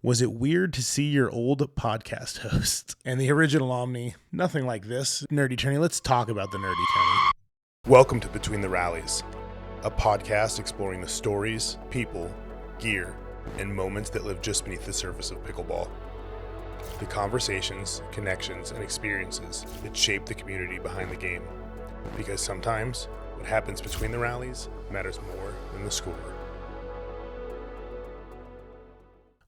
Was it weird to see your old podcast host? And the original Omni, nothing like this. Nerdy Tourney, let's talk about the Nerdy Tourney. Welcome to Between the Rallies, a podcast exploring the stories, people, gear, and moments that live just beneath the surface of pickleball. The conversations, connections, and experiences that shape the community behind the game. Because sometimes, what happens between the rallies matters more than the score.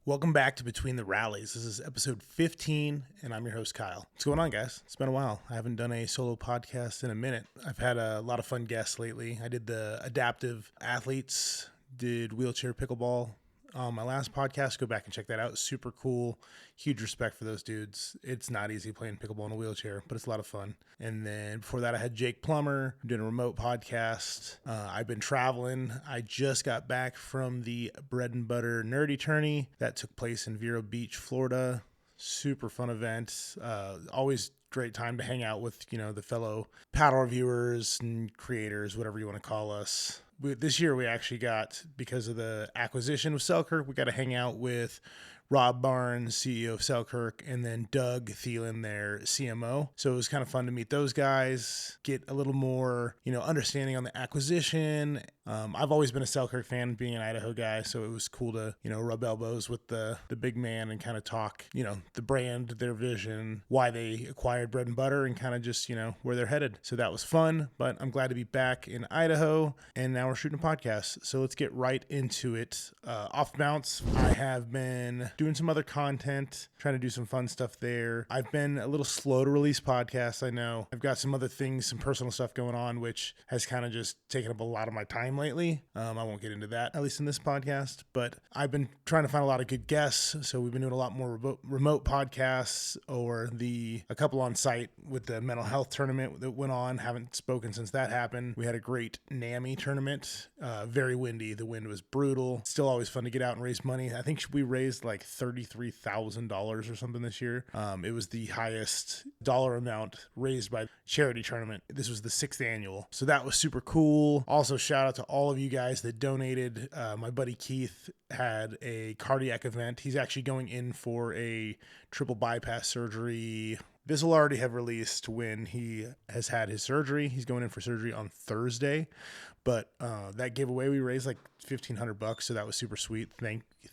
Welcome back to Between the Rallies. This is episode 15, and I'm your host, Kyle. What's going on, guys? It's been a while. I haven't done a solo podcast in a minute. I've had a lot of fun guests lately. I did the adaptive athletes, did wheelchair pickleball on my last podcast. Go back and check that out. Super cool. Huge respect for those dudes. It's not easy playing pickleball in a wheelchair, but it's a lot of fun. And then before that, I had Jake Plummer doing a remote podcast. I've been traveling. I just got back from the Bread Butter Nerdy Tourney that took place in Vero Beach, Florida. Super fun event. Always great time to hang out with, the fellow paddle reviewers and creators, whatever you want to call us. This year we actually got, because of the acquisition of Selkirk, we got to hang out with Rob Barnes, CEO of Selkirk, and then Doug Thielen, their CMO. So it was kind of fun to meet those guys, get a little more, understanding on the acquisition. I've always been a Selkirk fan, being an Idaho guy, so it was cool to, rub elbows with the big man and kind of talk, the brand, their vision, why they acquired Bread and Butter, and kind of just, where they're headed. So that was fun, but I'm glad to be back in Idaho, and now we're shooting a podcast. So let's get right into it. Off bounce, I have been doing some other content, trying to do some fun stuff there. I've been a little slow to release podcasts, I know. I've got some other things, some personal stuff going on, which has kind of just taken up a lot of my time lately. I won't get into that, at least in this podcast, but I've been trying to find a lot of good guests. So we've been doing a lot more remote podcasts, or a couple on site with the mental health tournament that went on. Haven't spoken since that happened. We had a great NAMI tournament, very windy. The wind was brutal. Still always fun to get out and raise money. I think we raised like $33,000 or something this year. It was the highest dollar amount raised by charity tournament. This was the 6th annual. So that was super cool. Also, shout out to all of you guys that donated. My buddy Keith had a cardiac event. He's actually going in for a triple bypass surgery. This will already have released when he has had his surgery. He's going in for surgery on Thursday. But that giveaway, we raised like $1,500, so that was super sweet.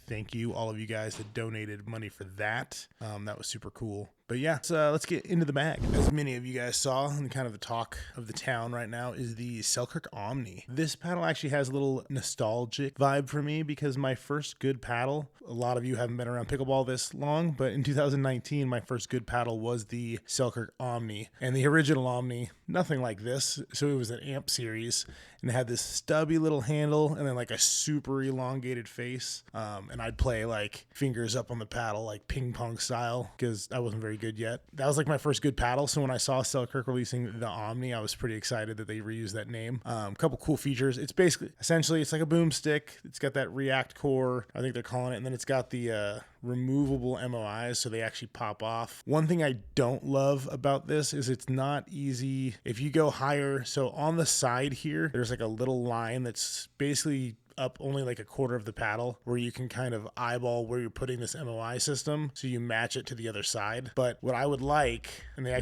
Thank you, all of you guys that donated money for that. That was super cool. But yeah, let's get into the bag. As many of you guys saw, and kind of the talk of the town right now is the Selkirk Omni. This paddle actually has a little nostalgic vibe for me, because my first good paddle, a lot of you haven't been around pickleball this long, but in 2019, my first good paddle was the Selkirk Omni. And the original Omni, nothing like this. So it was an amp series, and it had this stubby little handle and then like a super elongated face. And I'd play like fingers up on the paddle, like ping pong style, because I wasn't very good yet. That was like my first good paddle. So when I saw Selkirk releasing the Omni, I was pretty excited that they reused that name. A couple cool features. It's essentially it's like a boomstick. It's got that React core, I think they're calling it. And then it's got the removable MOIs, so they actually pop off. One thing I don't love about this is it's not easy if you go higher. So on the side here, there's like a little line that's basically up only like a quarter of the paddle, where you can kind of eyeball where you're putting this MOI system, so you match it to the other side. But what I would like, and they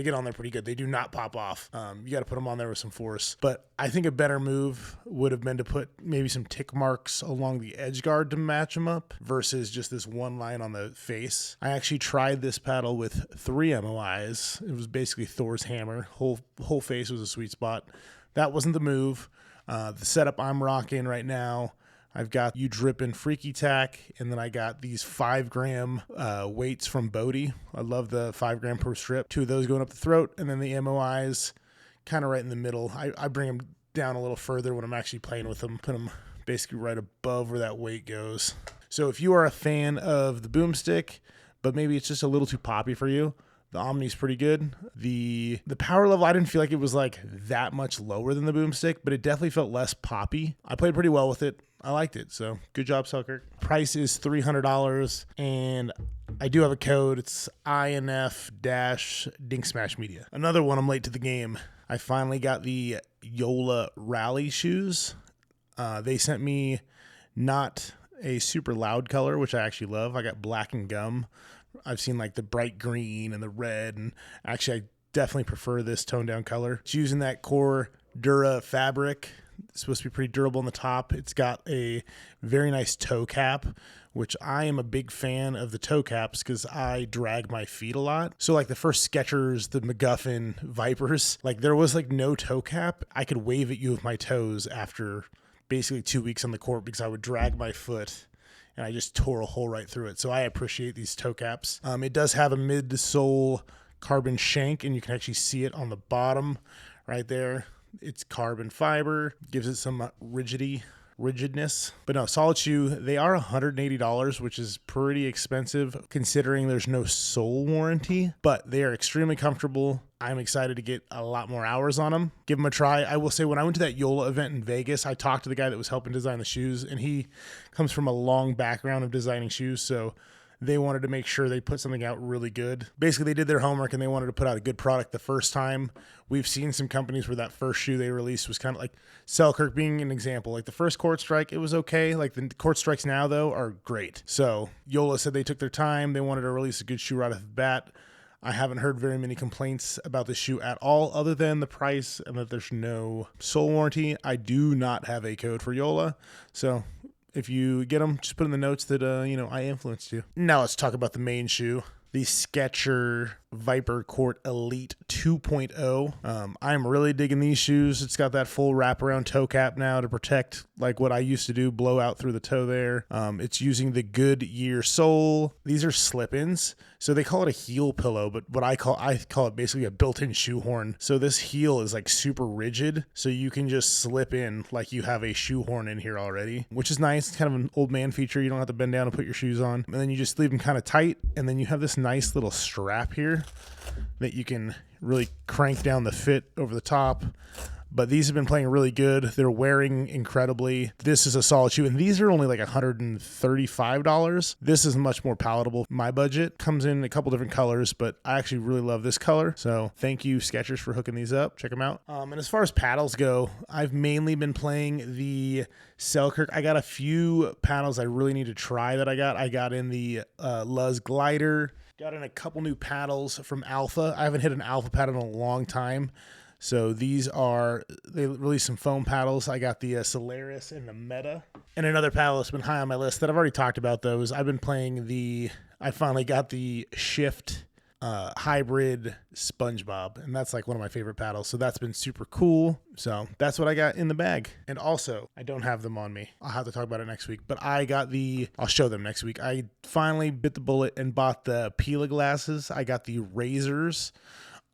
get on there pretty good, they do not pop off. You got to put them on there with some force. But I think a better move would have been to put maybe some tick marks along the edge guard to match them up, versus just this one line on the face. I actually tried this paddle with 3 MOIs. It was basically Thor's hammer. Whole face was a sweet spot. That wasn't the move. The setup I'm rocking right now, I've got You Drippin' Freaky Tack, and then I got these 5-gram weights from Bodie. I love the 5 gram per strip. 2 of those going up the throat, and then the MOIs kind of right in the middle. I bring them down a little further when I'm actually playing with them, put them basically right above where that weight goes. So if you are a fan of the boomstick, but maybe it's just a little too poppy for you, the Omni's pretty good. The power level, I didn't feel like it was like that much lower than the boomstick, but it definitely felt less poppy. I played pretty well with it. I liked it. So good job, Selkirk. Price is $300, and I do have a code. It's INF-DinkSmashMedia. Another one, I'm late to the game. I finally got the Joola R4lly shoes. They sent me not a super loud color, which I actually love. I got black and gum. I've seen like the bright green and the red, and actually I definitely prefer this toned down color. It's using that core Dura fabric. It's supposed to be pretty durable on the top. It's got a very nice toe cap, which I am a big fan of the toe caps because I drag my feet a lot. So like the first Skechers, the MacGuffin Vipers, like there was like no toe cap. I could wave at you with my toes after basically 2 weeks on the court because I would drag my foot and I just tore a hole right through it. So I appreciate these toe caps. It does have a mid-sole carbon shank, and you can actually see it on the bottom right there. It's carbon fiber, gives it some rigidness. But no, solid shoe. They are $180, which is pretty expensive considering there's no sole warranty, but they are extremely comfortable. I'm excited to get a lot more hours on them. Give them a try. I will say when I went to that Joola event in Vegas, I talked to the guy that was helping design the shoes, and he comes from a long background of designing shoes, so they wanted to make sure they put something out really good. Basically, they did their homework and they wanted to put out a good product the first time. We've seen some companies where that first shoe they released was kind of like Selkirk being an example. Like the first Court Strike, it was okay. Like the Court Strikes now, though, are great. So Joola said they took their time. They wanted to release a good shoe right off the bat. I haven't heard very many complaints about the shoe at all other than the price and that there's no sole warranty. I do not have a code for Joola, so if you get them, just put in the notes that, I influenced you. Now let's talk about the main shoe, the Skechers Viper Court Elite 2.0. I'm really digging these shoes. It's got that full wraparound toe cap now to protect like what I used to do, blow out through the toe there. It's using the Goodyear sole. These are slip-ins. So they call it a heel pillow, but what I call it basically a built-in shoehorn. So this heel is like super rigid, so you can just slip in like you have a shoehorn in here already, which is nice. It's kind of an old man feature. You don't have to bend down and put your shoes on. And then you just leave them kind of tight, and then you have this nice little strap here that you can really crank down the fit over the top. But these have been playing really good. They're wearing incredibly. This is a solid shoe, and these are only like $135. This is much more palatable. My budget comes in a couple different colors, but I actually really love this color. So thank you, Skechers, for hooking these up. Check them out. And as far as paddles go, I've mainly been playing the Selkirk. I got a few paddles I really need to try that I got. I got in the Luz Glider. Got in a couple new paddles from Alpha. I haven't hit an Alpha paddle in a long time. So they released some foam paddles. I got the Solaris and the Meta. And another paddle that's been high on my list that I've already talked about those. I've been playing I finally got the Shift Hybrid SpongeBob. And that's like one of my favorite paddles. So that's been super cool. So that's what I got in the bag. And also, I don't have them on me. I'll have to talk about it next week. But I'll show them next week. I finally bit the bullet and bought the Pilla glasses. I got the Razors.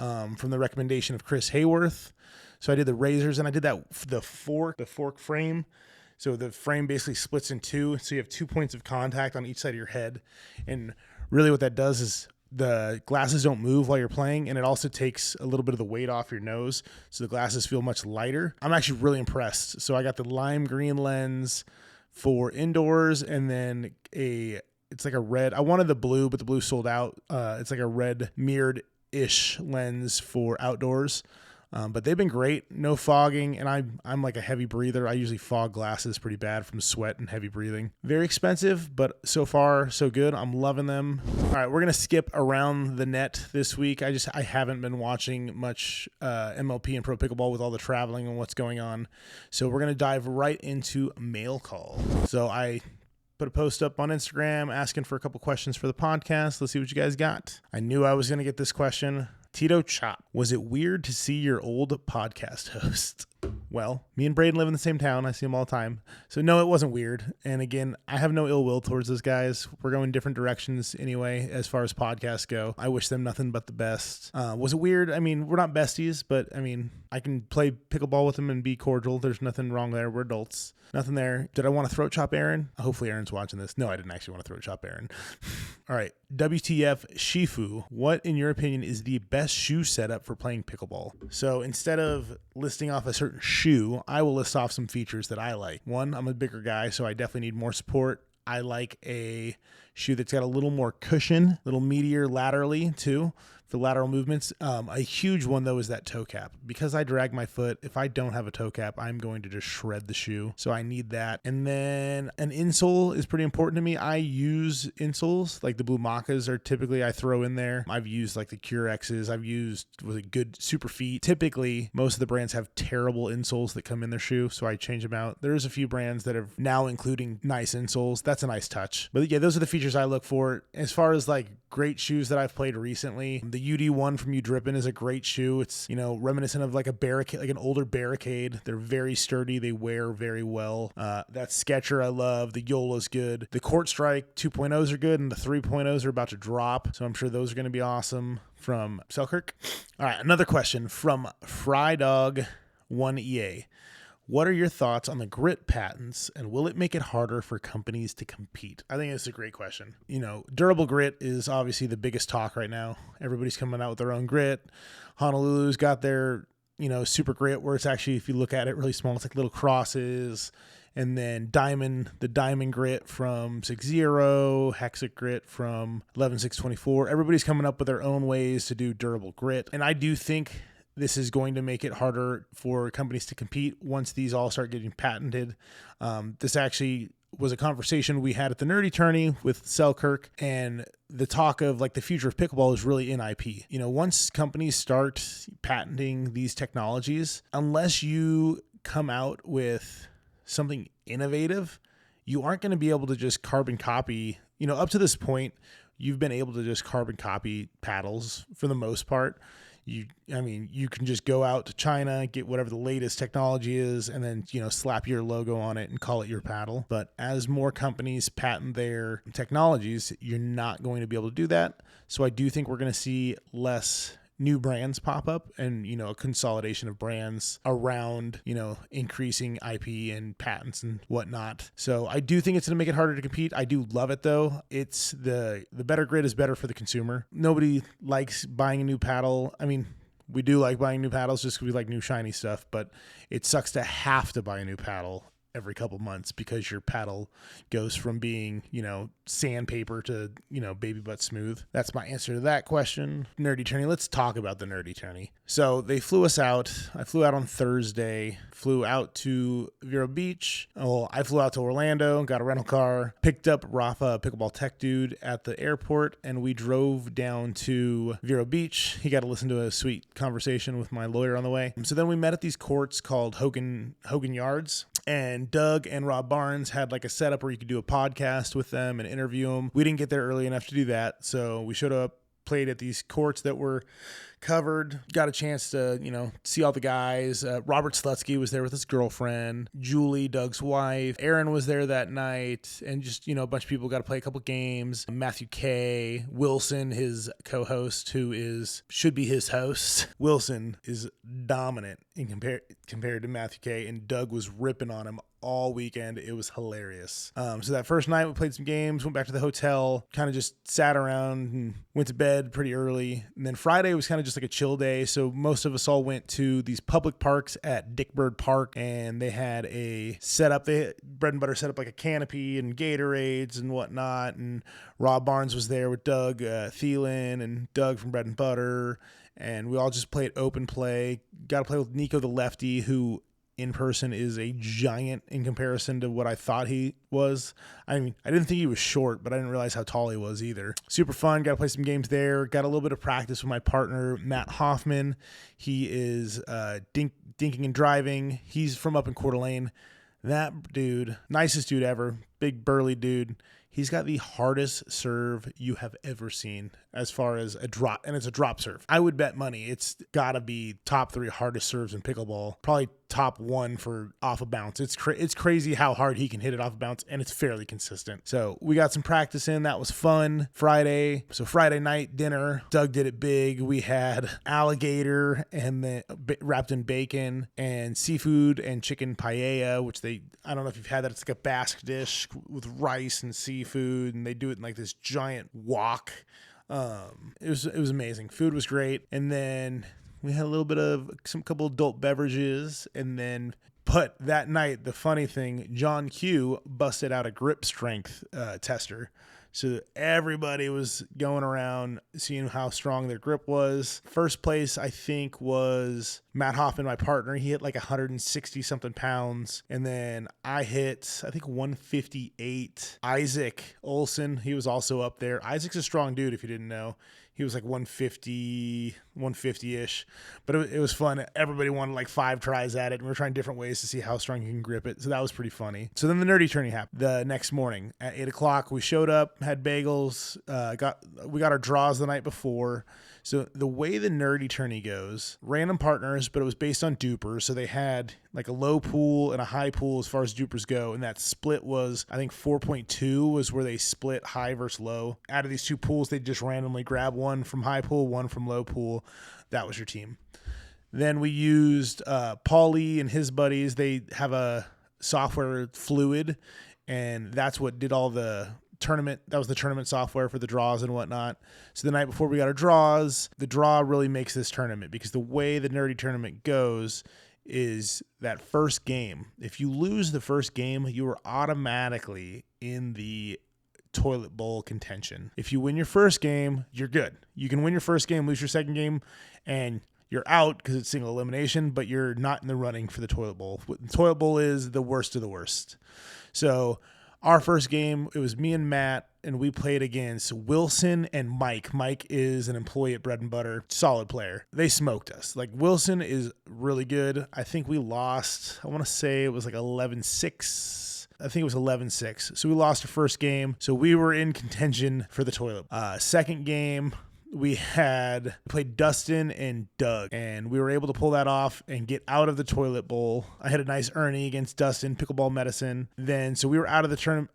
From the recommendation of Chris Hayworth. So I did the Razors, and I did the fork frame. So the frame basically splits in two. So you have 2 points of contact on each side of your head. And really what that does is the glasses don't move while you're playing, and it also takes a little bit of the weight off your nose. So the glasses feel much lighter. I'm actually really impressed. So I got the lime green lens for indoors, and then it's like a red. I wanted the blue, but the blue sold out. It's like a red mirrored-ish lens for outdoors. But they've been great. No fogging, and I'm like a heavy breather. I usually fog glasses pretty bad from sweat and heavy breathing. Very expensive, but so far so good. I'm loving them. All right, we're gonna skip around the net this week. I haven't been watching much MLP and Pro Pickleball with all the traveling and what's going on. So we're gonna dive right into mail call. So I put a post up on Instagram asking for a couple questions for the podcast. Let's see what you guys got. I knew I was gonna get this question. Tito Chop, was it weird to see your old podcast host? Well, me and Braden live in the same town. I see him all the time. So no, it wasn't weird. And again, I have no ill will towards those guys. We're going different directions anyway, as far as podcasts go. I wish them nothing but the best. Was it weird? I mean, we're not besties, but I mean, I can play pickleball with them and be cordial. There's nothing wrong there. We're adults. Nothing there. Did I want to throat chop Aaron? Hopefully Aaron's watching this. No, I didn't actually want to throat chop Aaron. All right. WTF Shifu, what in your opinion is the best shoe setup for playing pickleball? So instead of listing off a certain shoe, I will list off some features that I like. One, I'm a bigger guy, so I definitely need more support. I like a shoe that's got a little more cushion, a little meatier laterally too, for lateral movements. A huge one though is that toe cap. Because I drag my foot, if I don't have a toe cap, I'm going to just shred the shoe. So I need that. And then an insole is pretty important to me. I use insoles, like the Blue Macas are typically I throw in there. I've used like the Cure X's. I've used good Super Feet. Typically, most of the brands have terrible insoles that come in their shoe, so I change them out. There's a few brands that are now including nice insoles. That's a nice touch. But yeah, those are the features I look for. As far as like great shoes that I've played recently, the UD1 from Udrippin is a great shoe. It's, reminiscent of like a Barricade, like an older Barricade. They're very sturdy. They wear very well. That Sketcher I love. The Joola's good. The Court Strike 2.0s are good, and the 3.0s are about to drop, so I'm sure those are going to be awesome from Selkirk. All right, another question from FryDog1EA. What are your thoughts on the grit patents, and will it make it harder for companies to compete? I think it's a great question. Durable grit is obviously the biggest talk right now. Everybody's coming out with their own grit. Honolulu's got their, super grit, where it's actually, if you look at it really small, it's like little crosses. And then the diamond grit from 6.0, Hexic grit from 11.624. Everybody's coming up with their own ways to do durable grit. And I do think this is going to make it harder for companies to compete once these all start getting patented. This actually was a conversation we had at the Nerdy Tourney with Selkirk, and the talk of like the future of pickleball is really in IP. Once companies start patenting these technologies, unless you come out with something innovative, you aren't going to be able to just carbon copy. Up to this point, you've been able to just carbon copy paddles for the most part. You can just go out to China, get whatever the latest technology is, and then, slap your logo on it and call it your paddle. But as more companies patent their technologies, you're not going to be able to do that. So I do think we're going to see less new brands pop up and, a consolidation of brands around, increasing IP and patents and whatnot. So I do think it's going to make it harder to compete. I do love it though. It's the better grid is better for the consumer. Nobody likes buying a new paddle. We do like buying new paddles just because we like new shiny stuff, but it sucks to have to buy a new paddle every couple months because your paddle goes from being, sandpaper to, baby butt smooth. That's my answer to that question. Nerdy Tourney. Let's talk about the Nerdy Tourney. So they flew us out. I flew out on Thursday, flew out to Vero Beach. I flew out to Orlando, got a rental car, picked up Rafa, pickleball tech dude, at the airport, and we drove down to Vero Beach. He got to listen to a sweet conversation with my lawyer on the way. So then we met at these courts called Hogan Yards. And Doug and Rob Barnes had like a setup where you could do a podcast with them and interview them. We didn't get there early enough to do that. So we showed up, played at these courts that were covered, got a chance to, see all the guys. Robert Slutsky was there with his girlfriend, Julie, Doug's wife. Aaron was there that night, and just, a bunch of people got to play a couple games. Matthew K, Wilson, his co-host, who should be his host. Wilson is dominant compared to Matthew K, and Doug was ripping on him all weekend. It was hilarious. So that first night we played some games, went back to the hotel, kind of just sat around and went to bed pretty early. And then Friday was kind of just like a chill day. So most of us all went to these public parks at Dickbird Park, and they had a setup. Bread Butter set up like a canopy and Gatorades and whatnot. And Rob Barnes was there with Doug Thielen and Doug from Bread Butter. And we all just played open play. Got to play with Nico the lefty, who in person is a giant in comparison to what I thought he was. I didn't think he was short, but I didn't realize how tall he was either. Super fun. Got to play some games there. Got a little bit of practice with my partner, Matt Hoffman. He is dinking and driving. He's from up in Coeur d'Alene. That dude, nicest dude ever. Big burly dude. He's got the hardest serve you have ever seen as far as a drop, and it's a drop serve. I would bet money it's got to be top 3 hardest serves in pickleball. Probably top 1 for off a bounce. It's crazy how hard he can hit it off a bounce, and it's fairly consistent. So we got some practice in. That was fun. Friday night dinner, Doug did it big. We had alligator and then wrapped in bacon and seafood and chicken paella, which I don't know if you've had that. It's like a Basque dish with rice and seafood, and they do it in like this giant wok. It was amazing. Food was great. And then we had a little bit of couple adult beverages, but that night, the funny thing, John Q busted out a grip strength tester. So everybody was going around seeing how strong their grip was. First place, I think, was Matt Hoffman, my partner. He hit like 160 something pounds. And then I hit, I think, 158. Isaac Olson, he was also up there. Isaac's a strong dude, if you didn't know. He was like 150-ish. But it was fun. Everybody wanted like 5 tries at it. And we were trying different ways to see how strong you can grip it. So that was pretty funny. So then the Nerdy Tourney happened the next morning at 8 o'clock. We showed up, had bagels, we got our draws the night before. So the way the Nerdy Tourney goes, random partners, but it was based on dupers. So they had like a low pool and a high pool as far as dupers go. And that split was, I think 4.2 was where they split high versus low. Out of these 2 pools, they just randomly grab one from high pool, one from low pool. That was your team. Then we used Paulie and his buddies. They have a software, Fluid, and that's what did all the tournament. That was the tournament software for the draws and whatnot. So the night before we got our draws, the draw really makes this tournament, because the way the Nerdy Tournament goes is that first game. If you lose the first game, you are automatically in the toilet bowl contention. If you win your first game, you're good. You can win your first game, lose your second game, and you're out because it's single elimination, but you're not in the running for the toilet bowl. The toilet bowl is the worst of the worst. So our first game, it was me and Matt, and we played against Wilson and Mike. Mike is an employee at Bread Butter, solid player. They smoked us. Like, Wilson is really good. I think we lost, I want to say it was like 11-6. I think it was 11-6. So we lost our first game. So we were in contention for the toilet. Second game, we played Dustin and Doug, and we were able to pull that off and get out of the toilet bowl. I had a nice Ernie against Dustin, pickleball medicine. So we were out of the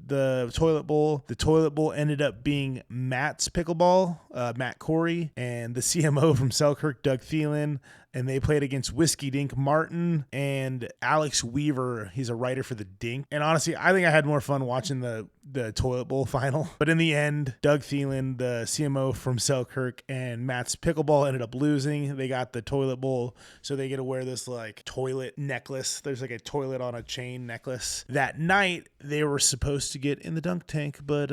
the toilet bowl. The toilet bowl ended up being Matt's pickleball, Matt Corey, and the CMO from Selkirk, Doug Thielen. And they played against Whiskey Dink Martin and Alex Weaver. He's a writer for the Dink. And honestly, I think I had more fun watching the toilet bowl final. But in the end, Doug Thielen, the CMO from Selkirk, and Matt's pickleball ended up losing. They got the toilet bowl, so they get to wear this like toilet necklace. There's like a toilet on a chain necklace. That night, they were supposed to get in the dunk tank, but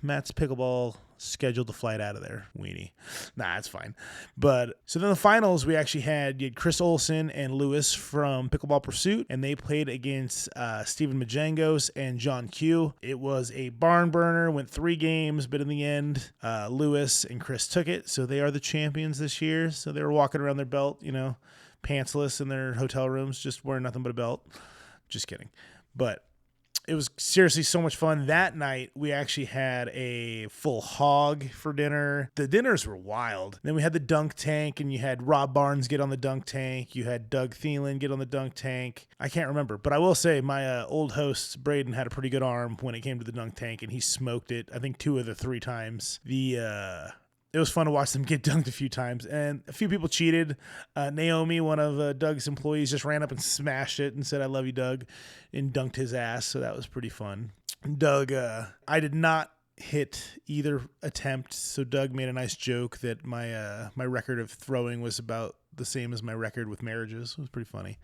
Matt's pickleball scheduled the flight out of there. Weenie. Nah, it's fine. But so then the finals, we actually had Chris Olson and Lewis from Pickleball Pursuit, and they played against Steven Majangos and John Q. It was a barn burner, went 3 games, but in the end, Lewis and Chris took it. So they are the champions this year. So they were walking around their belt, pantsless in their hotel rooms, just wearing nothing but a belt. Just kidding. But it was seriously so much fun. That night, we actually had a full hog for dinner. The dinners were wild. Then we had the dunk tank, and you had Rob Barnes get on the dunk tank. You had Doug Thielen get on the dunk tank. I can't remember, but I will say my old host, Braden, had a pretty good arm when it came to the dunk tank, and he smoked it, I think 2 of the 3 times. It was fun to watch them get dunked a few times, and a few people cheated. Naomi, one of Doug's employees, just ran up and smashed it and said, "I love you, Doug," and dunked his ass, so that was pretty fun. Doug, I did not hit either attempt, so Doug made a nice joke that my record of throwing was about the same as my record with marriages. It was pretty funny.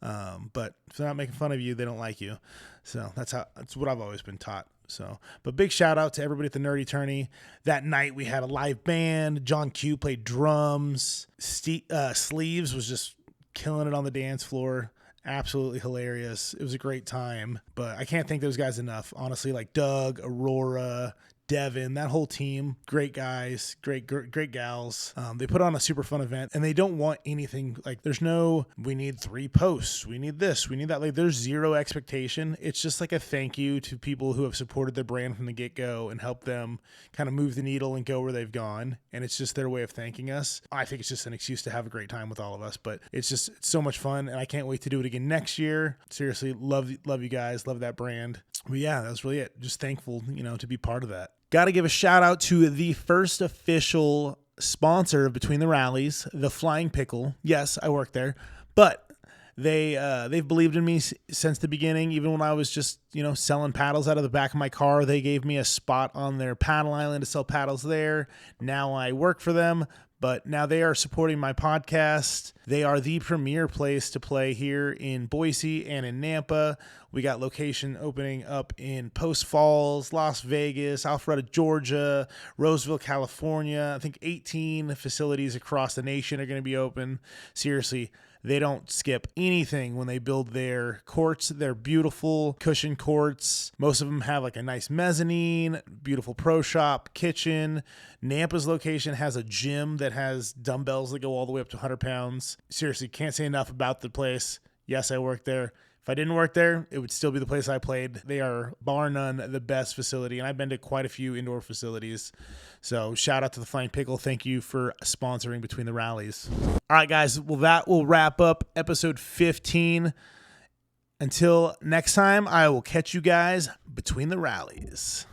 But if they're not making fun of you, they don't like you. So that's what I've always been taught. So, but big shout out to everybody at the Nerdy Tourney. That night we had a live band. John Q played drums. Sleeves was just killing it on the dance floor. Absolutely hilarious. It was a great time, but I can't thank those guys enough. Honestly, like Doug, Aurora, Devin, that whole team, great guys, great gals. They put on a super fun event, and they don't want anything like, there's no, we need 3 posts, we need this, we need that. Like, there's zero expectation. It's just like a thank you to people who have supported their brand from the get-go and helped them kind of move the needle and go where they've gone. And it's just their way of thanking us. I think it's just an excuse to have a great time with all of us, but it's so much fun, and I can't wait to do it again next year. Seriously, love you guys, love that brand. But yeah, that's really it. Just thankful, to be part of that. Got to give a shout out to the first official sponsor of Between the Rallies, the Flying Pickle. Yes, I work there, but they've believed in me since the beginning. Even when I was just selling paddles out of the back of my car, they gave me a spot on their paddle island to sell paddles there. Now I work for them, but now they are supporting my podcast. They are the premier place to play here in Boise and in Nampa. We got location opening up in Post Falls, Las Vegas, Alpharetta, Georgia, Roseville, California. I think 18 facilities across the nation are going to be open. Seriously, they don't skip anything when they build their courts. They're beautiful cushion courts. Most of them have like a nice mezzanine, beautiful pro shop, kitchen. Nampa's location has a gym that has dumbbells that go all the way up to 100 pounds. Seriously, can't say enough about the place. Yes, I worked there. If I didn't work there, it would still be the place I played. They are, bar none, the best facility, and I've been to quite a few indoor facilities. So shout out to the Flying Pickle. Thank you for sponsoring Between the Rallies. All right, guys. Well, that will wrap up episode 15. Until next time, I will catch you guys between the rallies.